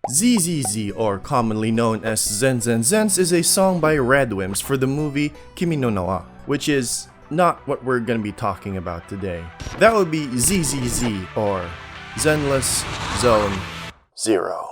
ZZZ, or commonly known as Zen Zen Zens, is a song by Radwimps for the movie Kimi no Na wa, which is not what we're gonna be talking about today. That would be ZZZ, or Zenless Zone Zero.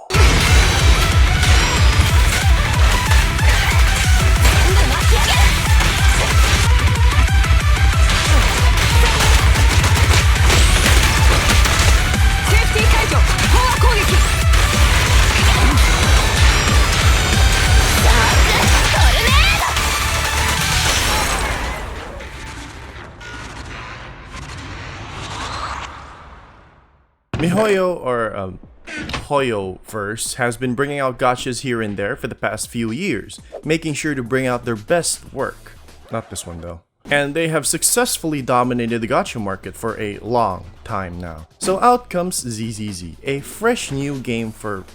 Mihoyo, or Hoyo verse, has been bringing out gachas here and there for the past few years, making sure to bring out their best work. Not this one though. And they have successfully dominated the gacha market for a long time now. So out comes ZZZ, a fresh new game for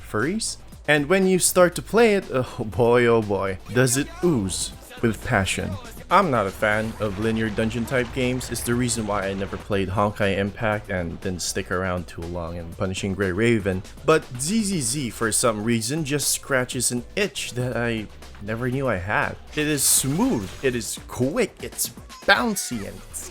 furries? And when you start to play it, oh boy, does it ooze with passion. I'm not a fan of linear dungeon type games. It's the reason why I never played Honkai Impact and didn't stick around too long in Punishing Grey Raven. But ZZZ for some reason just scratches an itch that I never knew I had. It is smooth, it is quick, it's bouncy, and it's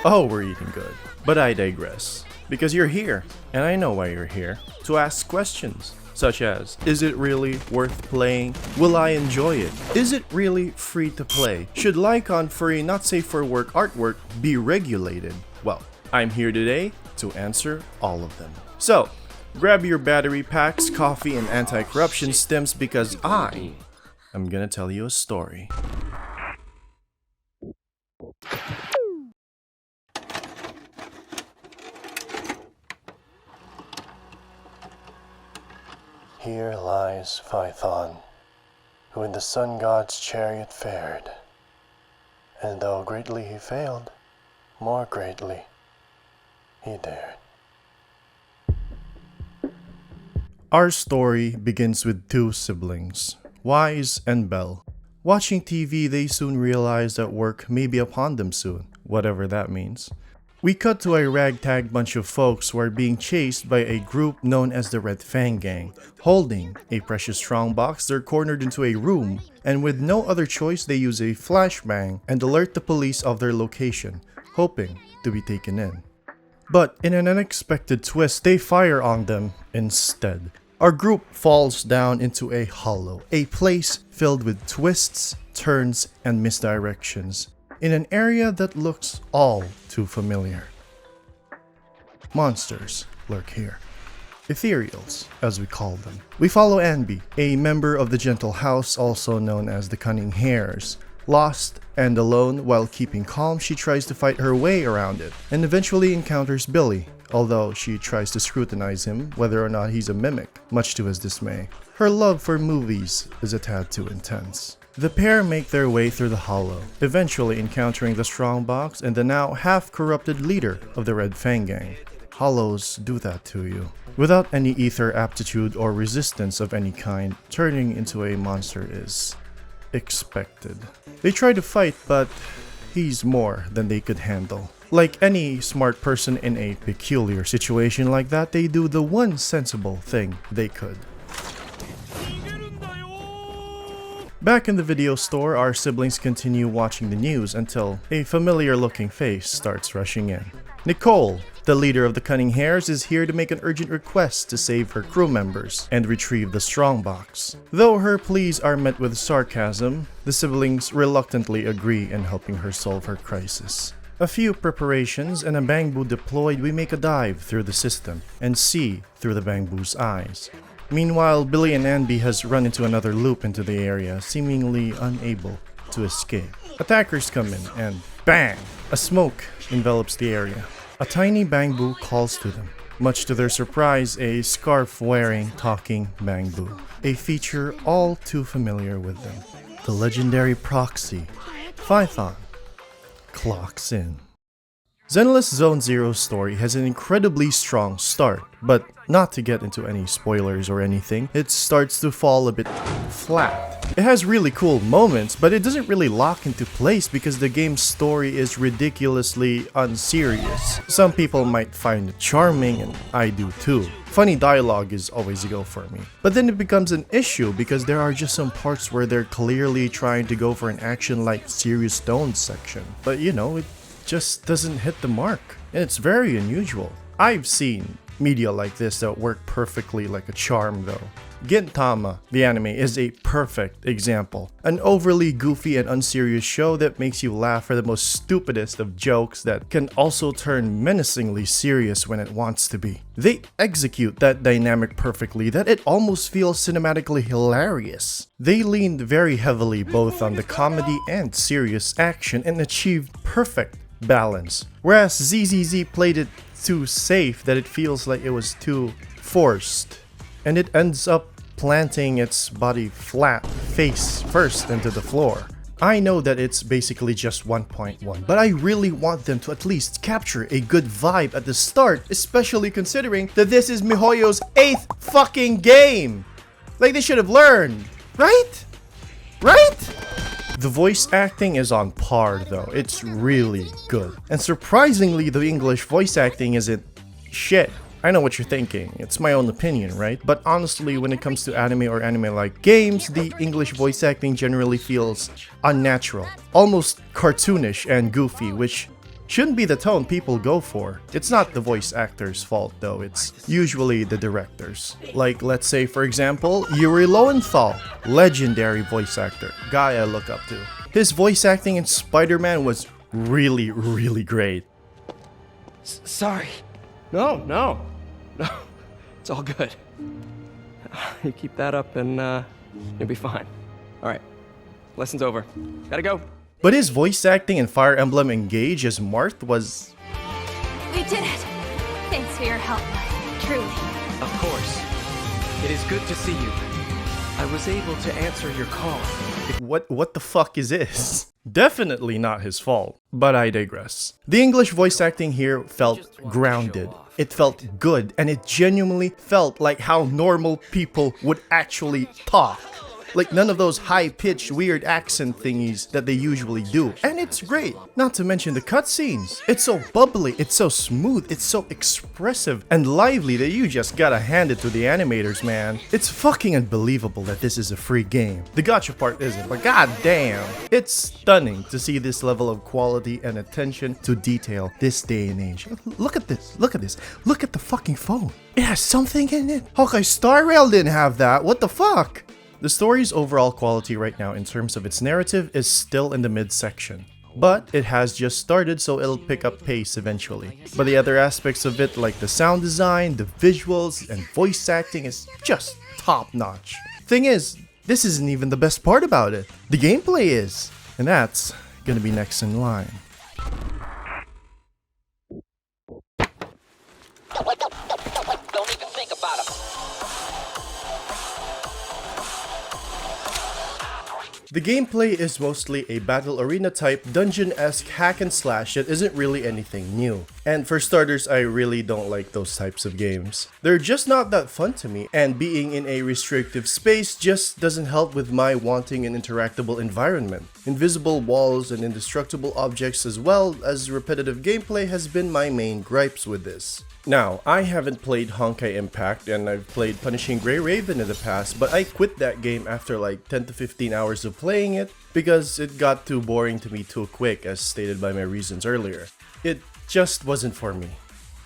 oh, we're eating good. But I digress. Because you're here, and I know why you're here, to ask questions. Such as, is it really worth playing? Will I enjoy it? Is it really free to play? Should Lycon Furry Not Safe for Work artwork be regulated? Well, I'm here today to answer all of them. So, grab your battery packs, coffee, and anti-corruption stems because I am gonna tell you a story. Here lies Phaethon, who in the sun god's chariot fared, and though greatly he failed, more greatly he dared. Our story begins with two siblings, Wise and Belle. Watching TV, they soon realize that work may be upon them soon, whatever that means. We cut to a ragtag bunch of folks who are being chased by a group known as the Red Fang Gang. Holding a precious strongbox, they're cornered into a room, and with no other choice, they use a flashbang and alert the police of their location, hoping to be taken in. But in an unexpected twist, they fire on them instead. Our group falls down into a hollow, a place filled with twists, turns, and misdirections, in an area that looks all too familiar. Monsters lurk here. Ethereals, as we call them. We follow Anby, a member of the Gentle House, also known as the Cunning Hares. Lost and alone, while keeping calm, she tries to fight her way around it, and eventually encounters Billy, although she tries to scrutinize him, whether or not he's a mimic, much to his dismay. Her love for movies is a tad too intense. The pair make their way through the hollow, eventually encountering the strongbox and the now half-corrupted leader of the Red Fang Gang. Hollows do that to you. Without any ether aptitude or resistance of any kind, turning into a monster is expected. They try to fight, but he's more than they could handle. Like any smart person in a peculiar situation like that, they do the one sensible thing they could. Back in the video store, our siblings continue watching the news until a familiar-looking face starts rushing in. Nicole, the leader of the Cunning Hares, is here to make an urgent request to save her crew members and retrieve the strongbox. Though her pleas are met with sarcasm, the siblings reluctantly agree in helping her solve her crisis. A few preparations and a bamboo deployed, we make a dive through the system and see through the bamboo's eyes. Meanwhile, Billy and Anby has run into another loop into the area, seemingly unable to escape. Attackers come in and bang! A smoke envelops the area. A tiny bamboo calls to them. Much to their surprise, a scarf-wearing talking bamboo, a feature all too familiar with them. The legendary proxy, Phaethon, clocks in. Zenless Zone Zero's story has an incredibly strong start, but not to get into any spoilers or anything, it starts to fall a bit flat. It has really cool moments, but it doesn't really lock into place because the game's story is ridiculously unserious. Some people might find it charming, and I do too. Funny dialogue is always a go for me. But then it becomes an issue because there are just some parts where they're clearly trying to go for an action-like serious tone section. But you know, it just doesn't hit the mark, and it's very unusual. I've seen media like this that work perfectly like a charm though. Gintama, the anime, is a perfect example. An overly goofy and unserious show that makes you laugh for the most stupidest of jokes that can also turn menacingly serious when it wants to be. They execute that dynamic perfectly that it almost feels cinematically hilarious. They leaned very heavily both on the comedy and serious action and achieved perfect balance. Whereas ZZZ played it too safe that it feels like it was too forced. And it ends up planting its body flat, face first into the floor. I know that it's basically just 1.1, but I really want them to at least capture a good vibe at the start, especially considering that this is Mihoyo's 8th fucking game! Like, they should have learned, right? Right? The voice acting is on par though, it's really good. And surprisingly, the English voice acting isn't shit. I know what you're thinking, it's my own opinion, right? But honestly, when it comes to anime or anime-like games, the English voice acting generally feels unnatural, almost cartoonish and goofy, which shouldn't be the tone people go for. It's not the voice actor's fault though, it's usually the director's. Like, let's say for example, Yuri Lowenthal, legendary voice actor, guy I look up to. His voice acting in Spider-Man was really great. Sorry. No, it's all good. You keep that up and you'll be fine. Alright, lesson's over. Gotta go. But his voice acting in Fire Emblem Engage as Marth was... We did it! Thanks for your help, truly. Of course. It is good to see you. I was able to answer your call. What the fuck is this? Definitely not his fault, but I digress. The English voice acting here felt grounded. It felt good, and it genuinely felt like how normal people would actually talk. Like none of those high-pitched weird accent thingies that they usually do. And it's great. Not to mention the cutscenes. It's so bubbly, it's so smooth, it's so expressive and lively that you just gotta hand it to the animators, man. It's fucking unbelievable that this is a free game. The gacha part isn't, but goddamn. It's stunning to see this level of quality and attention to detail this day and age. Look at this, look at this. Look at the fucking phone. It has something in it. Okay, Star Rail didn't have that. What the fuck? The story's overall quality right now in terms of its narrative is still in the mid-section, but it has just started, so it'll pick up pace eventually. But the other aspects of it, like the sound design, the visuals, and voice acting is just top-notch. Thing is, this isn't even the best part about it. The gameplay is, and that's gonna be next in line. Don't even think about it. The gameplay is mostly a battle arena type dungeon-esque hack and slash that isn't really anything new. And for starters, I really don't like those types of games. They're just not that fun to me, and being in a restrictive space just doesn't help with my wanting an interactable environment. Invisible walls and indestructible objects as well as repetitive gameplay has been my main gripes with this. Now, I haven't played Honkai Impact and I've played Punishing Grey Raven in the past, but I quit that game after like 10 to 15 hours of playing it because it got too boring to me too quick, as stated by my reasons earlier. It just wasn't for me.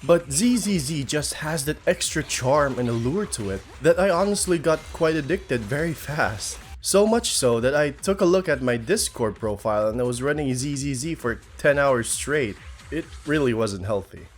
But ZZZ just has that extra charm and allure to it that I honestly got quite addicted very fast. So much so that I took a look at my Discord profile and I was running ZZZ for 10 hours straight. It really wasn't healthy.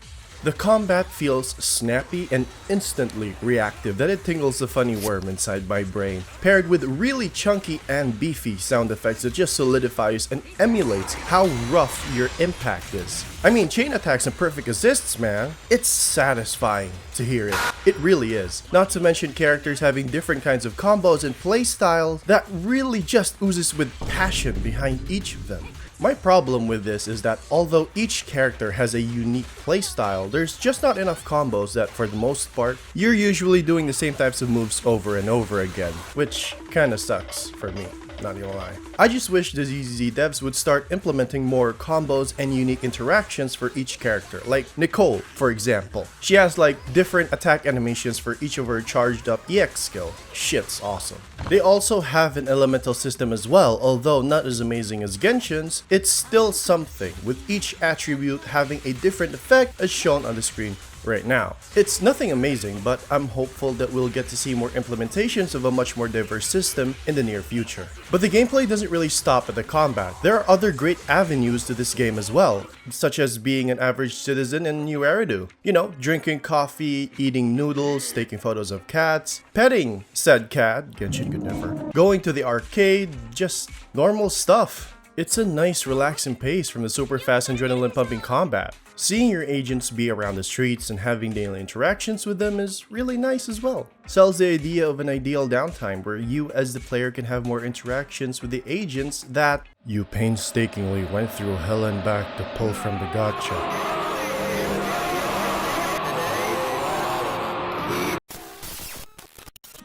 The combat feels snappy and instantly reactive that it tingles the funny worm inside my brain, paired with really chunky and beefy sound effects that just solidifies and emulates how rough your impact is. I mean, chain attacks and perfect assists, man. It's satisfying to hear it. It really is. Not to mention characters having different kinds of combos and playstyles that really just oozes with passion behind each of them. My problem with this is that although each character has a unique playstyle, there's just not enough combos that for the most part, you're usually doing the same types of moves over and over again, which kinda sucks for me. Not gonna lie. I just wish the ZZZ devs would start implementing more combos and unique interactions for each character. Like Nicole, for example. She has like different attack animations for each of her charged up EX skill. Shit's awesome. They also have an elemental system as well, although not as amazing as Genshin's, it's still something, with each attribute having a different effect as shown on the screen right now. It's nothing amazing, but I'm hopeful that we'll get to see more implementations of a much more diverse system in the near future. But the gameplay doesn't really stop at the combat. There are other great avenues to this game as well, such as being an average citizen in New Eridu. You know, drinking coffee, eating noodles, taking photos of cats, petting said cat, Genshin could never, going to the arcade, just normal stuff. It's a nice relaxing pace from the super fast adrenaline pumping combat. Seeing your agents be around the streets and having daily interactions with them is really nice as well. Sells the idea of an ideal downtime where you as the player can have more interactions with the agents that you painstakingly went through hell and back to pull from the gacha.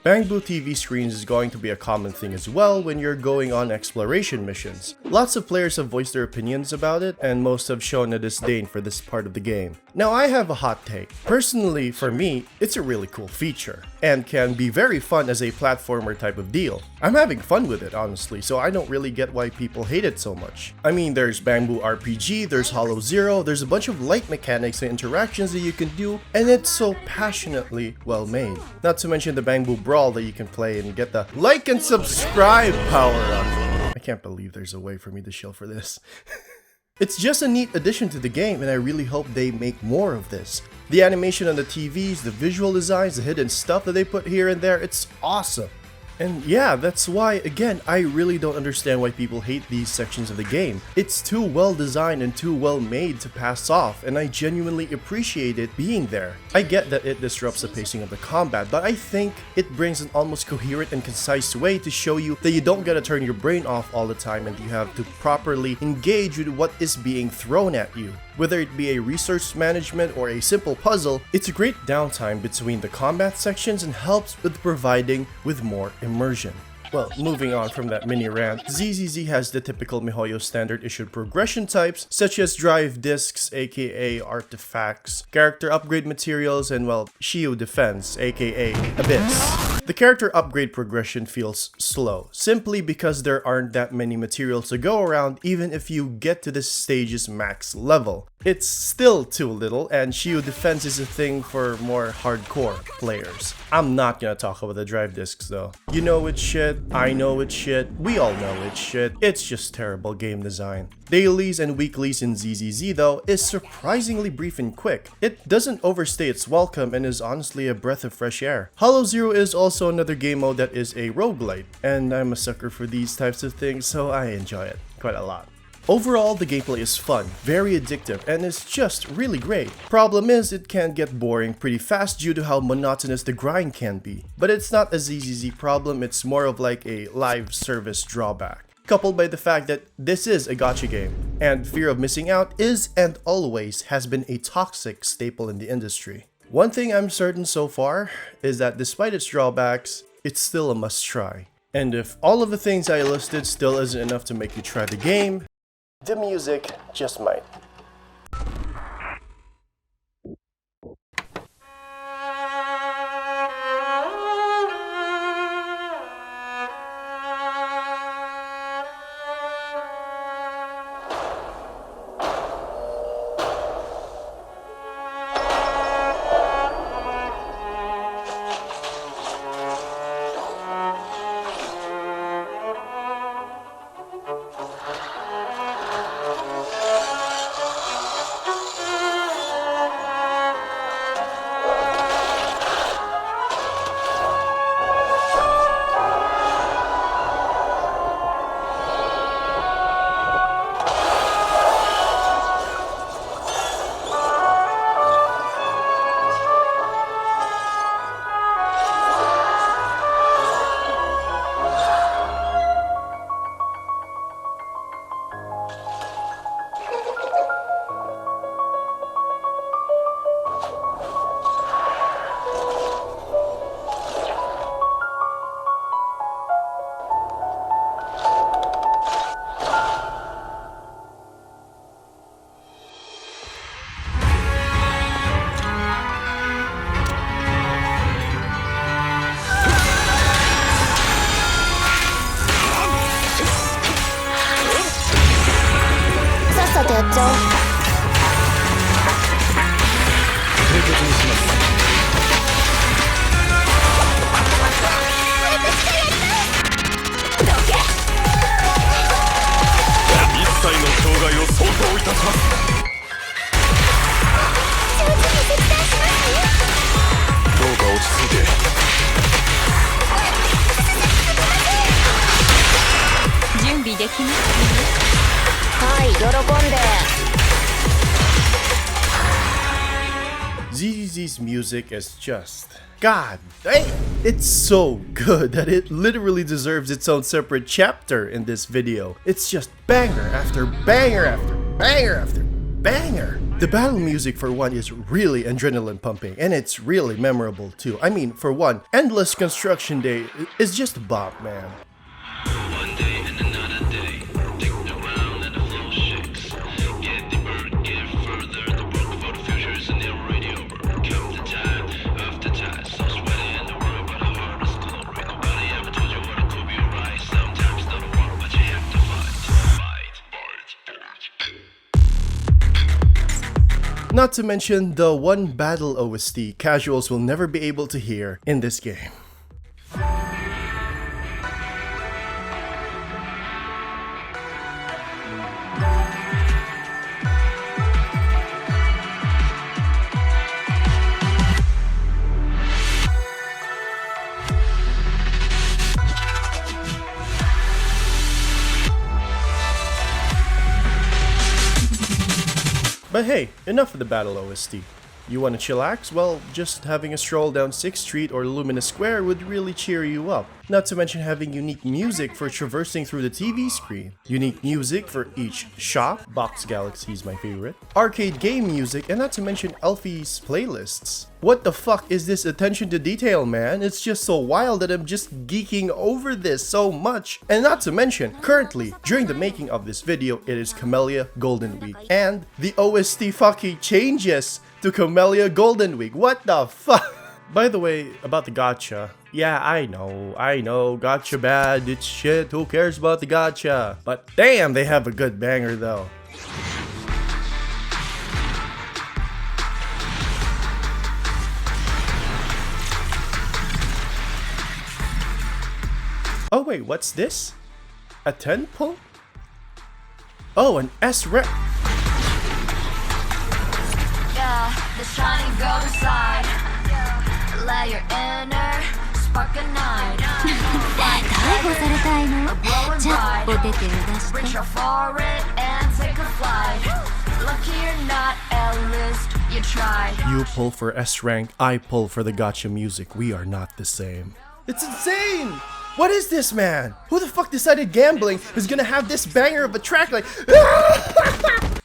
Bangbu TV screens is going to be a common thing as well when you're going on exploration missions. Lots of players have voiced their opinions about it, and most have shown a disdain for this part of the game. Now I have a hot take. Personally, for me, it's a really cool feature, and can be very fun as a platformer type of deal. I'm having fun with it, honestly, so I don't really get why people hate it so much. I mean, there's Bangbu RPG, there's Hollow Zero, there's a bunch of light mechanics and interactions that you can do, and it's so passionately well made. Not to mention the Bangbu Brawl that you can play and get the like and subscribe power up. I can't believe there's a way for me to shill for this. It's just a neat addition to the game, and I really hope they make more of this. The animation on the TVs, the visual designs, the hidden stuff that they put here and there, it's awesome. And yeah, that's why, again, I really don't understand why people hate these sections of the game. It's too well designed and too well made to pass off, and I genuinely appreciate it being there. I get that it disrupts the pacing of the combat, but I think it brings an almost coherent and concise way to show you that you don't gotta turn your brain off all the time and you have to properly engage with what is being thrown at you. Whether it be a resource management or a simple puzzle, it's a great downtime between the combat sections and helps with providing with more immersion. Well, moving on from that mini rant, ZZZ has the typical Mihoyo standard issued progression types, such as drive discs, aka artifacts, character upgrade materials, and well, Shield defense, aka Abyss. The character upgrade progression feels slow, simply because there aren't that many materials to go around even if you get to this stage's max level. It's still too little, and Shield defense is a thing for more hardcore players. I'm not gonna talk about the drive discs though. You know it's shit, I know it's shit, we all know it's shit, it's just terrible game design. Dailies and weeklies in ZZZ though is surprisingly brief and quick. It doesn't overstay its welcome and is honestly a breath of fresh air. Hollow Zero is also another game mode that is a roguelite, and I'm a sucker for these types of things, so I enjoy it quite a lot. Overall, the gameplay is fun, very addictive, and is just really great. Problem is, it can get boring pretty fast due to how monotonous the grind can be. But it's not a ZZZ problem, it's more of like a live service drawback. Coupled by the fact that this is a gacha game, and fear of missing out is and always has been a toxic staple in the industry. One thing I'm certain so far is that despite its drawbacks, it's still a must try. And if all of the things I listed still isn't enough to make you try the game, the music just might. どうか落ち着いて。準備できますはい喜んで。 ZZ's music is just God dang! It's so good that it literally deserves its own separate chapter in this video. It's just banger after banger after banger after banger. The battle music for one is really adrenaline pumping, and it's really memorable too. I mean, for one, Endless Construction Day is just a bop, man. One day and another day, take the ground and the flow shakes. Get deeper, get further. The work for the future is nearly over. Come the time after time, so sweaty and don't worry about how hard it's glory. Nobody ever told you what it could be right. Sometimes not a war, but you have to fight. Not to mention the one battle OST casuals will never be able to hear in this game. But hey, enough of the battle OST. You wanna chillax? Well, just having a stroll down 6th Street or Luminous Square would really cheer you up. Not to mention having unique music for traversing through the TV screen. Unique music for each shop, Box Galaxy is my favorite. Arcade game music, and not to mention Elfie's playlists. What the fuck is this attention to detail, man? It's just so wild that I'm just geeking over this so much. And not to mention, currently, during the making of this video, it is Camellia Golden Week. And the OST fucking changes to Camellia Golden Week. What the fuck? By the way, about the gacha. Yeah, I know, gacha bad, it's shit, who cares about the gacha? But damn, they have a good banger though. Oh wait, what's this? A 10 pull? Oh, an S-rep. Yeah, the shining golden side. Let your inner spark ignite. 逮捕されたいの？じゃあお手手を出して。 Reach out for it and take a flight. Lucky you're not A-list, you tried. You pull for S rank, I pull for the gacha music. We are not the same. It's insane! What is this, man? Who the fuck decided gambling is gonna have this banger of a track like...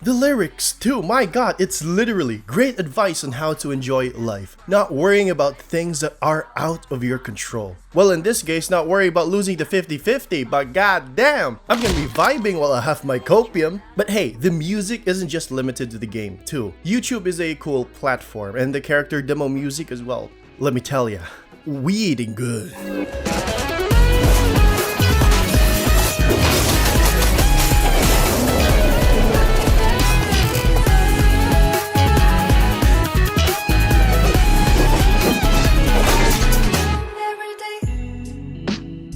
The lyrics too, my god, it's literally great advice on how to enjoy life. Not worrying about things that are out of your control. Well, in this case, not worry about losing to 50-50, but god damn, I'm gonna be vibing while I have my copium. But hey, the music isn't just limited to the game too. YouTube is a cool platform, and the character demo music as well. Let me tell ya, we eating good.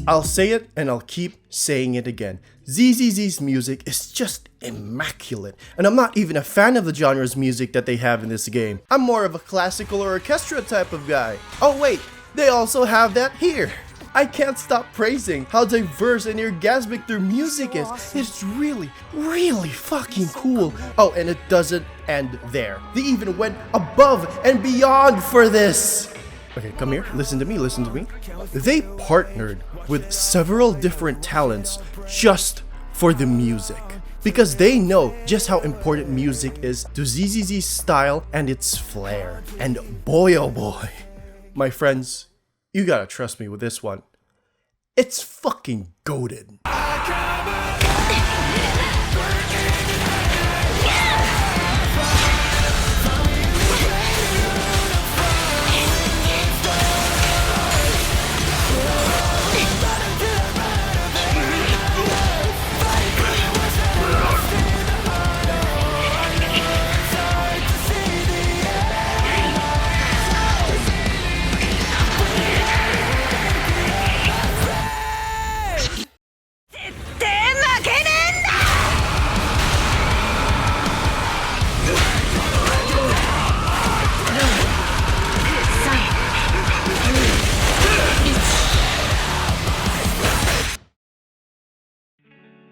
I'll say it and I'll keep saying it again. ZZ's music is just immaculate, and I'm not even a fan of the genre's music that they have in this game. I'm more of a classical or orchestra type of guy. Oh wait, they also have that here. I can't stop praising how diverse and orgasmic their music is. It's really, really fucking cool. Oh, and it doesn't end there. They even went above and beyond for this. Okay, come here, listen to me, listen to me. They partnered with several different talents just for the music, because they know just how important music is to ZZ's style and its flair. And boy oh boy, my friends, you gotta trust me with this one. It's fucking goated.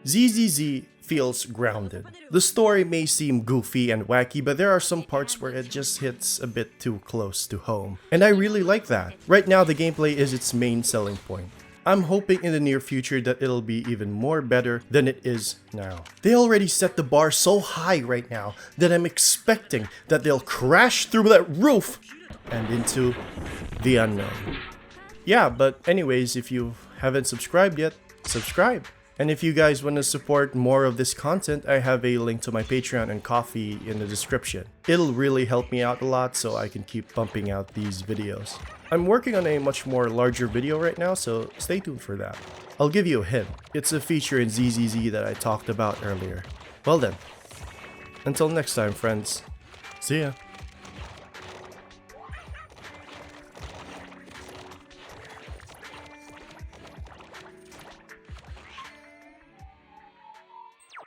ZZZ feels grounded. The story may seem goofy and wacky, but there are some parts where it just hits a bit too close to home. And I really like that. Right now, the gameplay is its main selling point. I'm hoping in the near future that it'll be even more better than it is now. They already set the bar so high right now that I'm expecting that they'll crash through that roof and into the unknown. Yeah, but anyways, if you haven't subscribed yet, subscribe. And if you guys want to support more of this content, I have a link to my Patreon and Ko-fi in the description. It'll really help me out a lot so I can keep bumping out these videos. I'm working on a much more larger video right now, so stay tuned for that. I'll give you a hint. It's a feature in ZZZ that I talked about earlier. Well then, until next time friends, see ya.